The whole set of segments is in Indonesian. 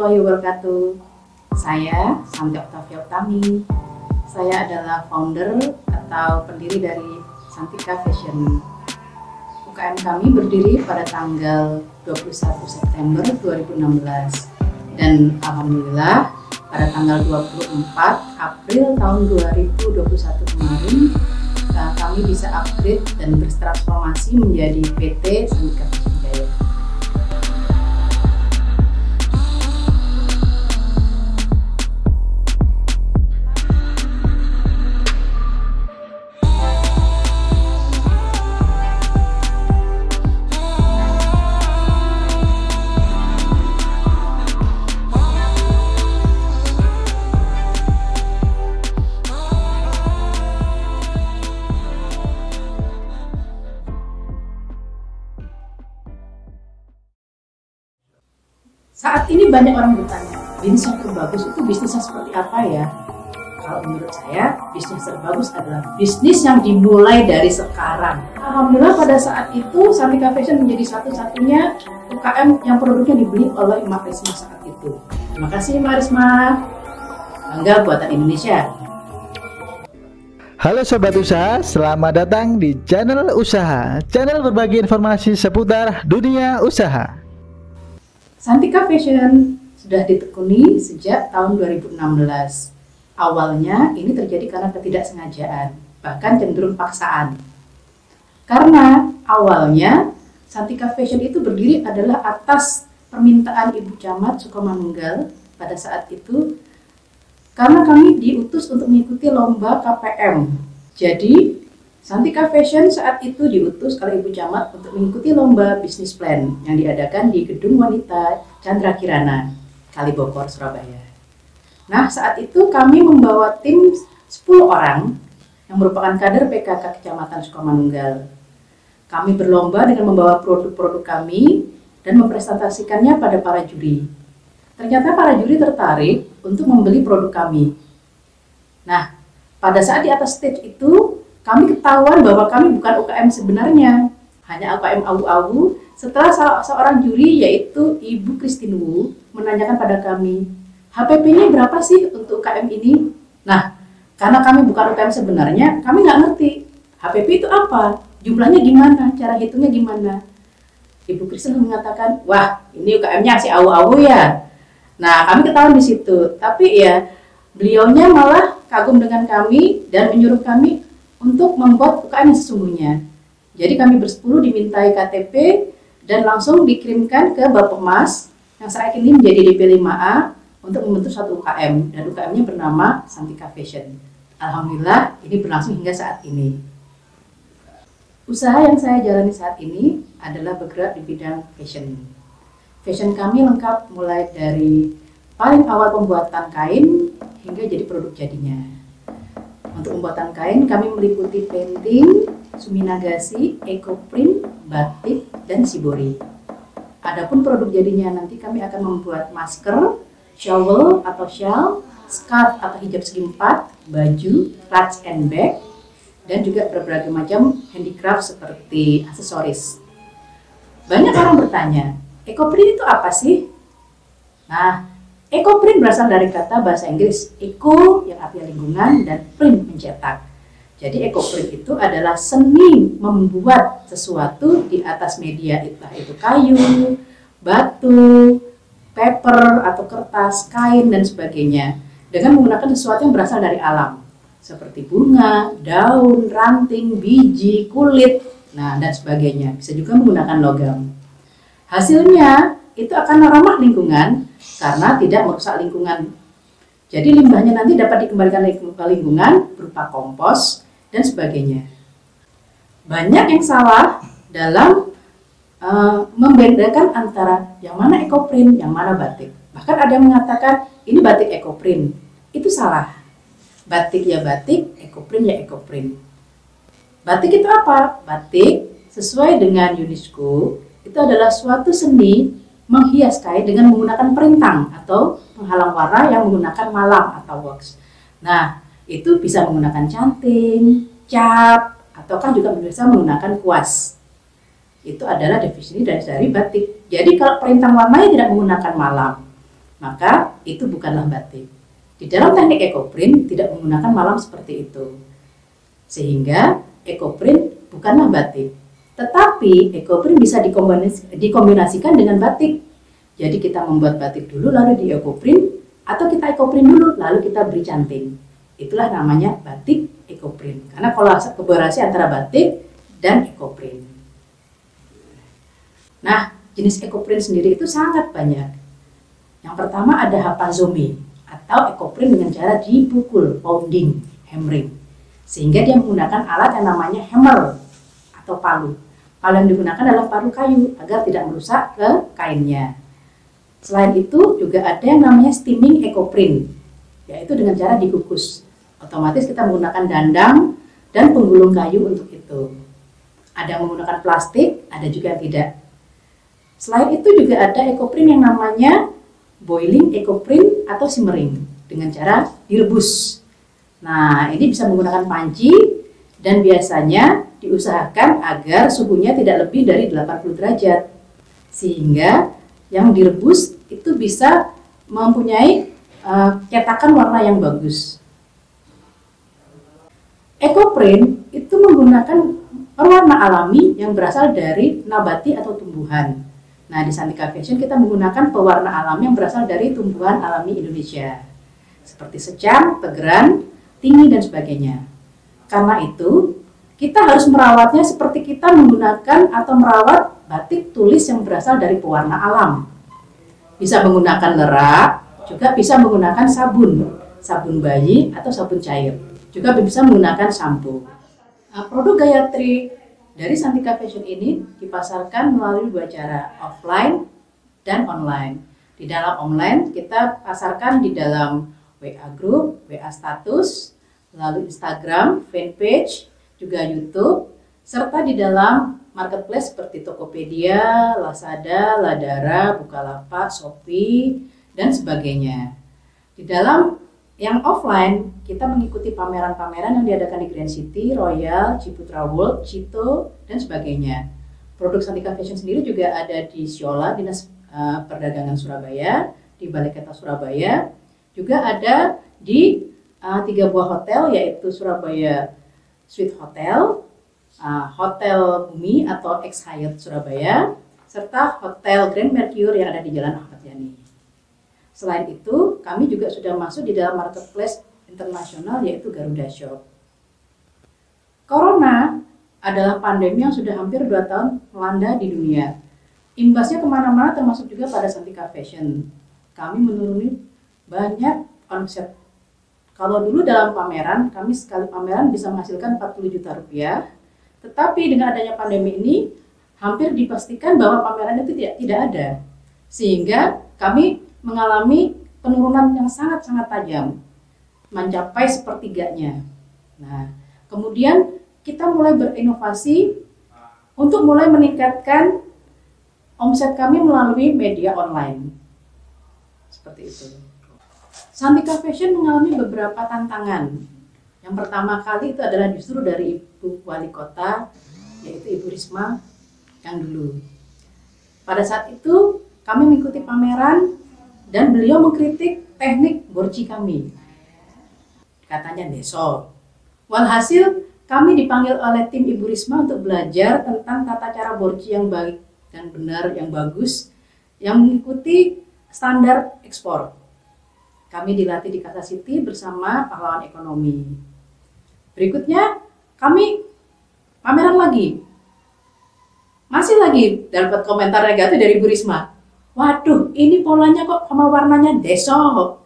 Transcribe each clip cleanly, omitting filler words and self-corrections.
warahmatullahi wabarakatuh. Saya Santi Oktavia Utami. Saya adalah founder atau pendiri dari Santika Fashion. UKM kami berdiri pada tanggal 21 September 2016 dan alhamdulillah pada tanggal 24 April tahun 2021 kemarin kami bisa upgrade dan bertransformasi menjadi PT Santika Fashion Jaya. Saat ini banyak orang bertanya, bisnis yang terbagus itu bisnisnya seperti apa ya? Kalau menurut saya, bisnis terbagus adalah bisnis yang dimulai dari sekarang. Alhamdulillah pada saat itu, Santika Fashion menjadi satu-satunya UKM yang produknya dibeli oleh Mbak Risma saat itu. Terima kasih Mbak Risma. Bangga buatan Indonesia. Halo Sobat Usaha, selamat datang di channel Usaha. Channel berbagi informasi seputar dunia usaha. Santika Fashion sudah ditekuni sejak tahun 2016. Awalnya ini terjadi karena ketidaksengajaan, bahkan cenderung paksaan. Karena awalnya Santika Fashion itu berdiri adalah atas permintaan Ibu Camat Sukomanunggal pada saat itu, karena kami diutus untuk mengikuti lomba KPM. Jadi Santika Fashion saat itu diutus oleh Ibu Camat untuk mengikuti lomba bisnis plan yang diadakan di Gedung Wanita Chandra Kirana, Kalibokor, Surabaya. Nah, saat itu kami membawa tim 10 orang yang merupakan kader PKK Kecamatan Sukomanunggal. Kami berlomba dengan membawa produk-produk kami dan mempresentasikannya pada para juri. Ternyata para juri tertarik untuk membeli produk kami. Nah, pada saat di atas stage itu, kami ketahuan bahwa kami bukan UKM sebenarnya, hanya UKM awu-awu. Setelah seorang juri yaitu Ibu Christine Wu menanyakan pada kami, HPP-nya berapa sih untuk UKM ini? Nah, karena kami bukan UKM sebenarnya, kami nggak ngerti HPP itu apa, jumlahnya gimana, cara hitungnya gimana. Ibu Christine mengatakan, wah ini UKM-nya si awu-awu ya. Nah, kami ketahuan di situ, tapi ya beliaunya malah kagum dengan kami dan menyuruh kami untuk membuat UKM yang sesungguhnya. Jadi kami bersepuluh dimintai KTP dan langsung dikirimkan ke Bappemas yang saat ini menjadi DP 5A untuk membentuk satu UKM, dan UKM-nya bernama Santika Fashion. Alhamdulillah ini berlangsung hingga saat ini. Usaha yang saya jalani saat ini adalah bergerak di bidang fashion. Fashion kami lengkap mulai dari paling awal pembuatan kain hingga jadi produk jadinya. Untuk pembuatan kain kami meliputi painting, suminagasi, ecoprint, batik, dan shibori. Adapun produk jadinya nanti kami akan membuat masker, shawl atau shawl, scarf atau hijab segi 4, baju, clutch and bag, dan juga berbagai macam handicraft seperti aksesoris. Banyak orang bertanya, ecoprint itu apa sih? Nah, ecoprint berasal dari kata bahasa Inggris eco yang artinya lingkungan dan print mencetak. Jadi ecoprint itu adalah seni membuat sesuatu di atas media, entah itu kayu, batu, paper atau kertas, kain dan sebagainya, dengan menggunakan sesuatu yang berasal dari alam seperti bunga, daun, ranting, biji, kulit, nah dan sebagainya. Bisa juga menggunakan logam. Hasilnya itu akan ramah lingkungan karena tidak merusak lingkungan. Jadi limbahnya nanti dapat dikembalikan ke lingkungan berupa kompos dan sebagainya. Banyak yang salah dalam membedakan antara yang mana ecoprint, yang mana batik. Bahkan ada yang mengatakan ini batik ecoprint. Itu salah. Batik ya batik, ecoprint ya ecoprint. Batik itu apa? Batik sesuai dengan UNESCO itu adalah suatu seni menghias kain dengan menggunakan perintang atau penghalang warna yang menggunakan malam atau wax. Nah, itu bisa menggunakan canting, cap, ataukah juga bisa menggunakan kuas. Itu adalah definisi dari batik. Jadi kalau perintang warnanya tidak menggunakan malam, maka itu bukanlah batik. Di dalam teknik ekoprint tidak menggunakan malam seperti itu, sehingga ekoprint bukanlah batik. Tetapi ekoprint bisa dikombinasikan dengan batik. Jadi kita membuat batik dulu lalu di ekoprint, atau kita ekoprint dulu lalu kita beri canting. Itulah namanya batik ekoprint, karena kolaborasi antara batik dan ekoprint. Nah, jenis ekoprint sendiri itu sangat banyak. Yang pertama ada hapazome atau ekoprint dengan cara dipukul, pounding, hammering, sehingga dia menggunakan alat yang namanya hammer atau palu. Palu yang digunakan adalah palu kayu agar tidak merusak ke kainnya. Selain itu juga ada yang namanya steaming ekoprint, yaitu dengan cara dikukus. Otomatis kita menggunakan dandang dan penggulung kayu untuk itu. Ada yang menggunakan plastik, ada juga yang tidak. Selain itu juga ada ekoprint yang namanya boiling ekoprint atau simmering dengan cara direbus. Nah, ini bisa menggunakan panci dan biasanya diusahakan agar suhunya tidak lebih dari 80 derajat. Sehingga yang direbus itu bisa mempunyai cetakan warna yang bagus. Ekoprint itu menggunakan pewarna alami yang berasal dari nabati atau tumbuhan. Nah, di Santika Fashion kita menggunakan pewarna alami yang berasal dari tumbuhan alami Indonesia, seperti secang, tegeran, tinggi, dan sebagainya. Karena itu, kita harus merawatnya seperti kita menggunakan atau merawat batik tulis yang berasal dari pewarna alam. Bisa menggunakan lerak, juga bisa menggunakan sabun bayi atau sabun cair. Juga bisa menggunakan sampo. Produk Gayatri dari Santika Fashion ini dipasarkan melalui dua cara, offline dan online. Di dalam online kita pasarkan di dalam WA Group, WA Status, lalu Instagram, fanpage, juga YouTube, serta di dalam marketplace seperti Tokopedia, Lazada, Ladara, Bukalapak, Shopee, dan sebagainya. Di dalam yang offline, kita mengikuti pameran-pameran yang diadakan di Grand City, Royal, Ciputra World, Cito, dan sebagainya. Produk Santika Fashion sendiri juga ada di Siola, Dinas Perdagangan Surabaya, di Balai Kota Surabaya. Juga ada di 3 buah hotel, yaitu Surabaya Suite Hotel, Hotel Bumi atau X Hyatt Surabaya, serta Hotel Grand Mercure yang ada di Jalan Ahmad Yani. Selain itu, kami juga sudah masuk di dalam marketplace internasional yaitu Garuda Shop. Corona adalah pandemi yang sudah hampir 2 tahun melanda di dunia. Imbasnya kemana-mana termasuk juga pada Santika Fashion. Kami menuruni banyak omset. Kalau dulu dalam pameran, kami sekali pameran bisa menghasilkan 40 juta rupiah. Tetapi dengan adanya pandemi ini, hampir dipastikan bahwa pameran itu tidak ada. Sehingga kami mengalami penurunan yang sangat-sangat tajam, mencapai sepertiganya. Nah, kemudian kita mulai berinovasi untuk mulai meningkatkan omset kami melalui media online. Seperti itu. Santika Fashion mengalami beberapa tantangan. Yang pertama kali itu adalah justru dari Ibu Wali Kota, yaitu Ibu Risma yang dulu. Pada saat itu kami mengikuti pameran dan beliau mengkritik teknik borci kami. Katanya deso. Walhasil kami dipanggil oleh tim Ibu Risma untuk belajar tentang tata cara borci yang baik dan benar, yang bagus, yang mengikuti standar ekspor. Kami dilatih di Kata City bersama pahlawan ekonomi. Berikutnya kami pameran lagi. Masih lagi dapat komentar negatif dari Ibu Risma. Waduh, ini polanya kok sama warnanya desok.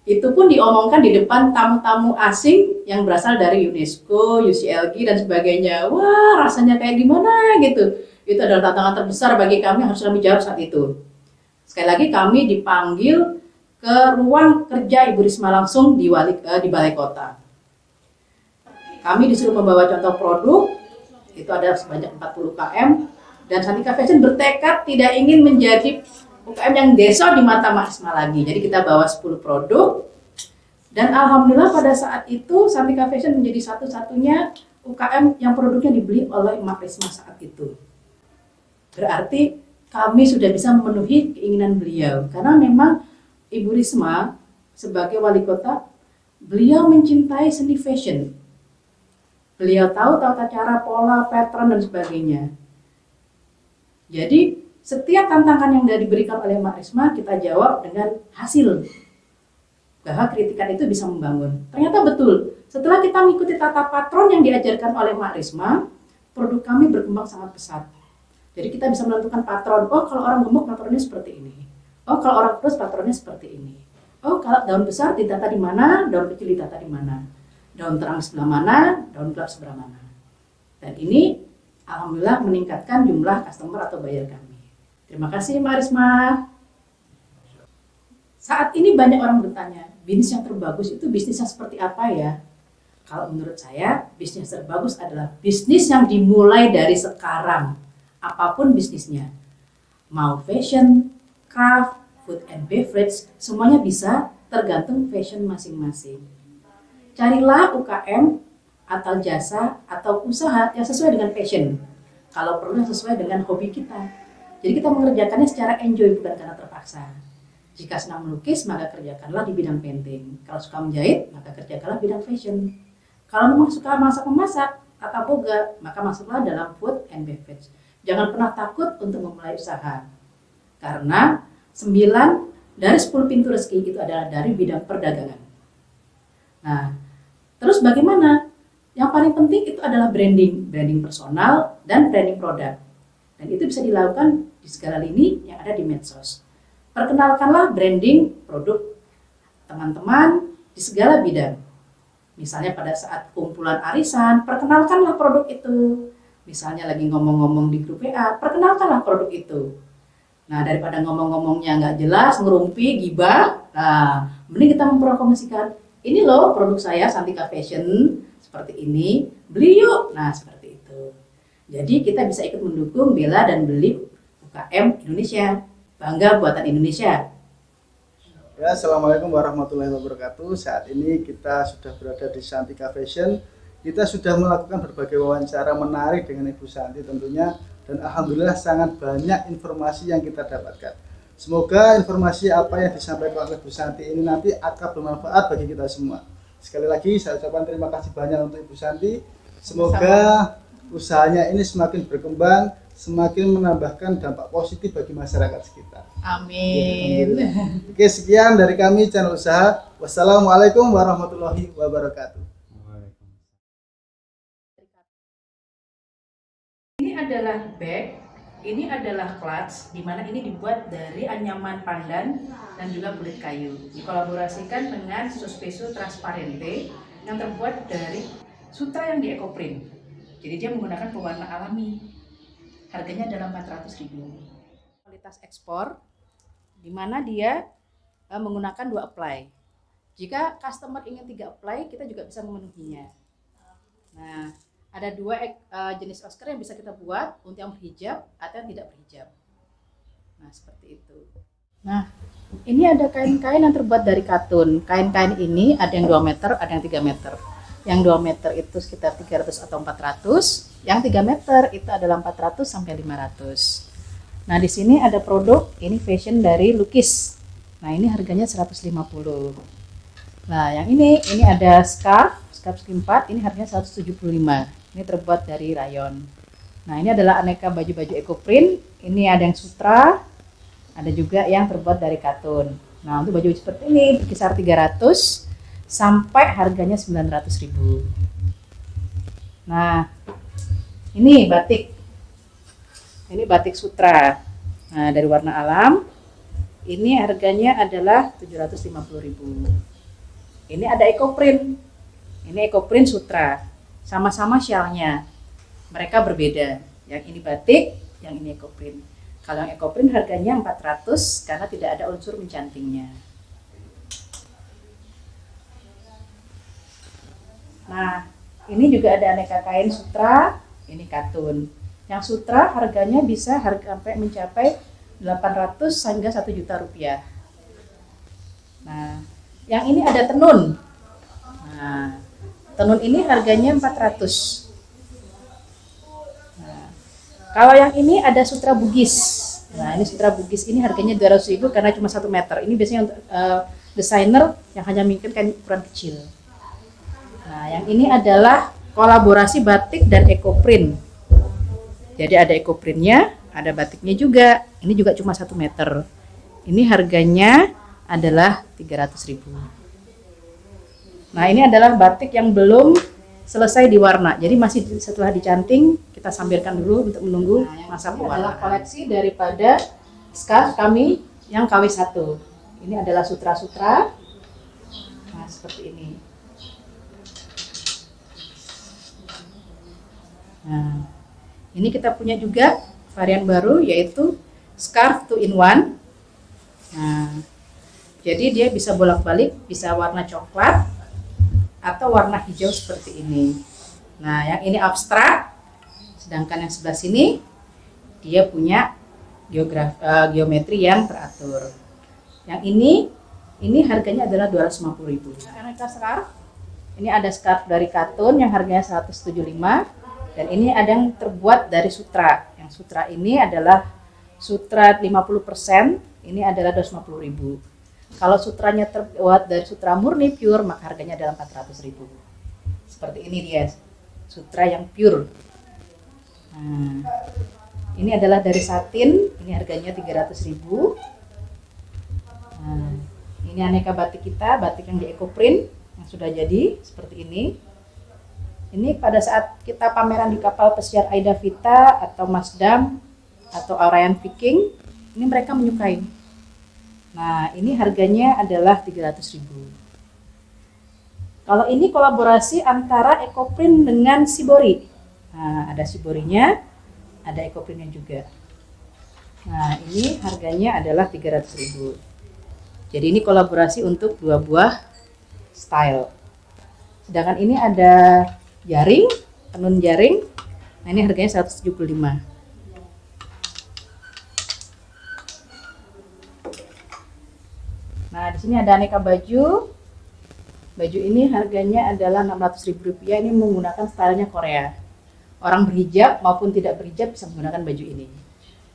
Itu pun diomongkan di depan tamu-tamu asing yang berasal dari UNESCO, UCLG, dan sebagainya. Wah, rasanya kayak gimana gitu. Itu adalah tantangan terbesar bagi kami yang harus kami jawab saat itu. Sekali lagi kami dipanggil ke ruang kerja Ibu Risma langsung di Balai Kota. Kami disuruh membawa contoh produk, itu ada sebanyak 40 UKM, dan Santika Fashion bertekad tidak ingin menjadi UKM yang deso di mata Mbak Risma lagi. Jadi kita bawa 10 produk, dan alhamdulillah pada saat itu Santika Fashion menjadi satu-satunya UKM yang produknya dibeli oleh Mbak Risma saat itu. Berarti kami sudah bisa memenuhi keinginan beliau, karena memang Ibu Risma sebagai wali kota, beliau mencintai seni fashion. Beliau tahu tata cara, pola, pattern, dan sebagainya. Jadi setiap tantangan yang diberikan oleh Mbak Risma kita jawab dengan hasil. Bahwa kritikan itu bisa membangun. Ternyata betul. Setelah kita mengikuti tata patron yang diajarkan oleh Mbak Risma, produk kami berkembang sangat pesat. Jadi kita bisa menentukan patron. Oh, kalau orang gemuk patronnya seperti ini. Oh, kalau orang kurus patronnya seperti ini. Oh, kalau daun besar ditata di mana, daun kecil ditata di mana. Daun terang sebelah mana, daun gelap sebelah mana. Dan ini alhamdulillah meningkatkan jumlah customer atau buyer kami. Terima kasih Mbak Risma. Saat ini banyak orang bertanya, bisnis yang terbagus itu bisnisnya seperti apa ya? Kalau menurut saya, bisnis terbagus adalah bisnis yang dimulai dari sekarang. Apapun bisnisnya. Mau fashion, craft, food and beverage, semuanya bisa, tergantung fashion masing-masing. Carilah UKM atau jasa atau usaha yang sesuai dengan passion. Kalau perlu yang sesuai dengan hobi kita. Jadi kita mengerjakannya secara enjoy, bukan karena terpaksa. Jika senang melukis, maka kerjakanlah di bidang painting. Kalau suka menjahit, maka kerjakanlah bidang fashion. Kalau memang suka masak-memasak atau boga, maka masuklah dalam food and beverage. Jangan pernah takut untuk memulai usaha. Karena 9 dari 10 pintu rezeki itu adalah dari bidang perdagangan. Nah, terus bagaimana? Yang paling penting itu adalah branding personal dan branding produk. Dan itu bisa dilakukan di segala lini yang ada di medsos. Perkenalkanlah branding produk teman-teman di segala bidang. Misalnya pada saat kumpulan arisan, perkenalkanlah produk itu. Misalnya lagi ngomong-ngomong di grup WA, perkenalkanlah produk itu. Nah, daripada ngomong-ngomongnya nggak jelas, ngerumpi, gibah, nah, mending kita mempromosikan. Ini loh produk saya, Santika Fashion, seperti ini, beli yuk. Nah, seperti itu. Jadi kita bisa ikut mendukung, bela, dan beli UKM Indonesia. Bangga buatan Indonesia. Ya, Assalamualaikum warahmatullahi wabarakatuh. Saat ini kita sudah berada di Santika Fashion. Kita sudah melakukan berbagai wawancara menarik dengan Ibu Santi tentunya. Dan alhamdulillah sangat banyak informasi yang kita dapatkan. Semoga informasi apa yang disampaikan oleh Bu Santi ini nanti akan bermanfaat bagi kita semua. Sekali lagi saya ucapkan terima kasih banyak untuk Ibu Santi. Semoga usahanya ini semakin berkembang, semakin menambahkan dampak positif bagi masyarakat sekitar. Amin. Oke, sekian dari kami channel usaha. Wassalamualaikum warahmatullahi wabarakatuh. Ini adalah bag, ini adalah clutch, di mana ini dibuat dari anyaman pandan dan juga kulit kayu. Dikolaborasikan dengan Suspeso Transparente yang terbuat dari sutra yang di ecoprint. Jadi dia menggunakan pewarna alami. Harganya adalah 400.000. Kualitas ekspor, di mana dia menggunakan 2 apply. Jika customer ingin 3 apply, kita juga bisa memenuhinya. Nah, ada 2 jenis masker yang bisa kita buat untuk yang berhijab atau yang tidak berhijab. Nah, seperti itu. Nah, ini ada kain-kain yang terbuat dari katun. Kain-kain ini ada yang 2 meter, ada yang 3 meter. Yang 2 meter itu sekitar 300 atau 400. Yang 3 meter itu adalah 400 sampai 500. Nah, di sini ada produk, ini fashion dari lukis. Nah, ini harganya 150. Nah, yang ini ada scarf segi 4, ini harganya 175. Ini terbuat dari rayon. Nah, ini adalah aneka baju-baju ecoprint. Ini ada yang sutra, ada juga yang terbuat dari katun. Nah, untuk baju seperti ini berkisar 300 sampai harganya 900.000. Nah, ini batik. Ini batik sutra. Nah, dari warna alam. Ini harganya adalah 750.000. Ini ada ecoprint. Ini ecoprint sutra. Sama-sama syalnya. Mereka berbeda. Yang ini batik, yang ini ecoprint. Kalau yang ecoprint harganya 400 karena tidak ada unsur mencantingnya. Nah, ini juga ada aneka kain sutra, ini katun. Yang sutra harganya bisa sampai mencapai 800 hingga 1 juta rupiah. Nah, yang ini ada tenun. Nah, tenun ini harganya 400. Nah, kalau yang ini ada sutra Bugis. Nah, ini sutra Bugis ini harganya 200.000 karena cuma 1 meter. Ini biasanya untuk desainer yang hanya menginginkan ukuran kecil. Nah, yang ini adalah kolaborasi batik dan ekoprint. Jadi ada ekoprintnya, ada batiknya juga. Ini juga cuma 1 meter. Ini harganya adalah 300.000. Nah, ini adalah batik yang belum selesai diwarna. Jadi masih setelah dicanting, kita sambilkan dulu untuk menunggu masa pewarnaan. Ini adalah koleksi daripada scarf kami yang KW1. Ini adalah sutra-sutra. Nah, seperti ini. Nah, ini kita punya juga varian baru yaitu scarf 2-in-1. Nah, jadi dia bisa bolak-balik, bisa warna coklat atau warna hijau seperti ini. Nah, yang ini abstrak, sedangkan yang sebelah sini dia punya geometri yang teratur. Yang ini harganya adalah 250.000. Aneka scarf, ini ada scarf dari katun yang harganya 175, dan ini ada yang terbuat dari sutra. Yang sutra ini adalah sutra 50%, ini adalah 250.000. Kalau sutranya terbuat dari sutra murni pure, maka harganya adalah 400.000. Seperti ini dia, sutra yang pure. Nah, ini adalah dari satin, ini harganya 300.000. Nah, ini aneka batik kita, batik yang di ekoprint yang sudah jadi seperti ini. Ini pada saat kita pameran di kapal pesiar Aida Vita atau Masdam atau Orion Viking, ini mereka menyukai. Nah, ini harganya adalah 300.000. Kalau ini kolaborasi antara ekoprint dengan shibori. Nah, ada shiborinya, ada ekoprintnya juga. Nah, ini harganya adalah 300.000. Jadi ini kolaborasi untuk 2 buah style. Sedangkan ini ada jaring, tenun jaring. Nah, ini harganya 175. Nah, di sini ada aneka baju. Baju ini harganya adalah 600.000 rupiah. Ini menggunakan stylenya Korea. Orang berhijab maupun tidak berhijab bisa menggunakan baju ini.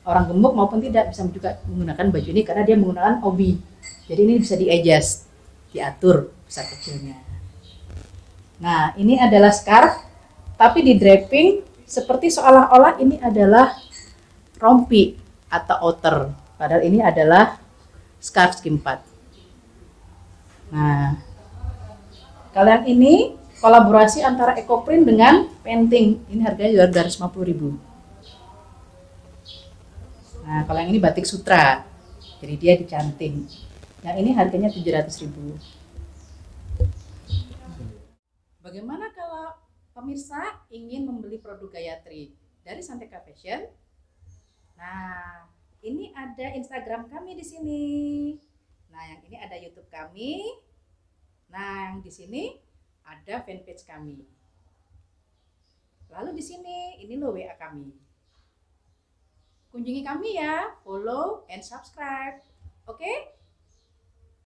Orang gemuk maupun tidak bisa juga menggunakan baju ini karena dia menggunakan obi. Jadi ini bisa di-adjust, diatur besar kecilnya. Nah, ini adalah scarf, tapi di draping seperti seolah-olah ini adalah rompi atau outer. Padahal ini adalah scarf skimpat. Nah, kalau yang ini kolaborasi antara ekoprint dengan painting, ini harganya 250.000. Nah, kalau yang ini batik sutra, jadi dia dicanting. Yang ini harganya 700.000. Bagaimana kalau pemirsa ingin membeli produk Gayatri dari Santika Fashion? Nah, ini ada Instagram kami di sini. Nah, yang ini ada YouTube kami. Nah, yang di sini ada fanpage kami. Lalu di sini, ini loh WA kami. Kunjungi kami ya, follow and subscribe. Oke?